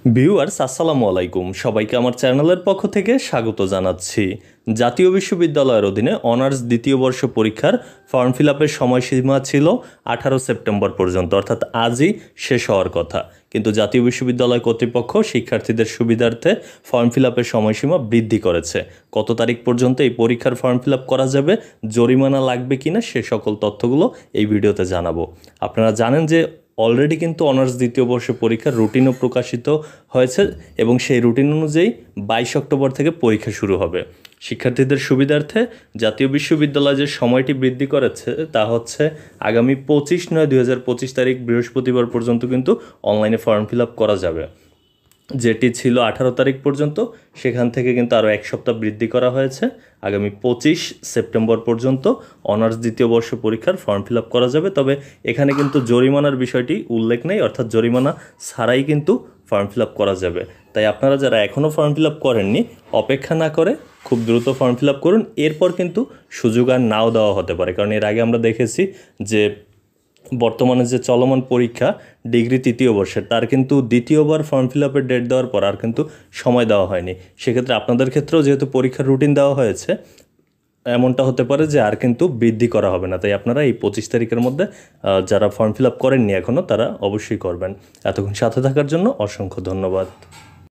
Viewers আসসালামু আলাইকুম, সবাইকে আমার চ্যানেলের পক্ষ থেকে স্বাগত জানাচ্ছি। জাতীয় বিশ্ববিদ্যালয়ের অধীনে অনার্স দ্বিতীয় বর্ষ পরীক্ষার ফর্ম ফিল আপের সময়সীমা ছিল 18 সেপ্টেম্বর পর্যন্ত, অর্থাৎ আজই শেষ হওয়ার কথা। কিন্তু জাতীয় বিশ্ববিদ্যালয় কর্তৃপক্ষ শিক্ষার্থীদের সুবিধার্থে ফর্ম ফিল আপের সময়সীমা বৃদ্ধি করেছে। কত তারিখ পর্যন্ত এই পরীক্ষার ফর্ম ফিল আপ করা যাবে, জরিমানা লাগবে কিনা, সে সকল তথ্যগুলো এই ভিডিওতে জানাবো। আপনারা জানেন যে অলরেডি কিন্তু অনার্স দ্বিতীয় বর্ষ পরীক্ষার রুটিনও প্রকাশিত হয়েছে এবং সেই রুটিন অনুযায়ী 22 অক্টোবর থেকে পরীক্ষা শুরু হবে। শিক্ষার্থীদের সুবিধার্থে জাতীয় বিশ্ববিদ্যালয় যে সময়টি বৃদ্ধি করেছে তা হচ্ছে আগামী 25/9/2025 তারিখ বৃহস্পতিবার পর্যন্ত কিন্তু অনলাইনে ফর্ম ফিল আপ করা যাবে। যেটি ছিল 18 তারিখ পর্যন্ত, সেখান থেকে কিন্তু আরও এক সপ্তাহ বৃদ্ধি করা হয়েছে। আগামী 25 সেপ্টেম্বর পর্যন্ত অনার্স দ্বিতীয় বর্ষ পরীক্ষার ফর্ম ফিল আপ করা যাবে। তবে এখানে কিন্তু জরিমানার বিষয়টি উল্লেখ নেই, অর্থাৎ জরিমানা ছাড়াই কিন্তু ফর্ম ফিল আপ করা যাবে। তাই আপনারা যারা এখনও ফর্ম ফিল আপ করেননি, অপেক্ষা না করে খুব দ্রুত ফর্ম ফিল আপ করুন। এরপর কিন্তু সুযোগ আর নাও দেওয়া হতে পারে, কারণ এর আগে আমরা দেখেছি যে বর্তমানে যে চলমান পরীক্ষা ডিগ্রি তৃতীয় বর্ষের, তার কিন্তু দ্বিতীয়বার ফর্ম ফিল আপের ডেট দেওয়ার পর আর কিন্তু সময় দেওয়া হয়নি। সেক্ষেত্রে আপনাদের ক্ষেত্রেও যেহেতু পরীক্ষার রুটিন দেওয়া হয়েছে, এমনটা হতে পারে যে আর কিন্তু বৃদ্ধি করা হবে না। তাই আপনারা এই 25 তারিখের মধ্যে যারা ফর্ম ফিল আপ করেননি এখনও, তারা অবশ্যই করবেন। এতক্ষণ সাথে থাকার জন্য অসংখ্য ধন্যবাদ।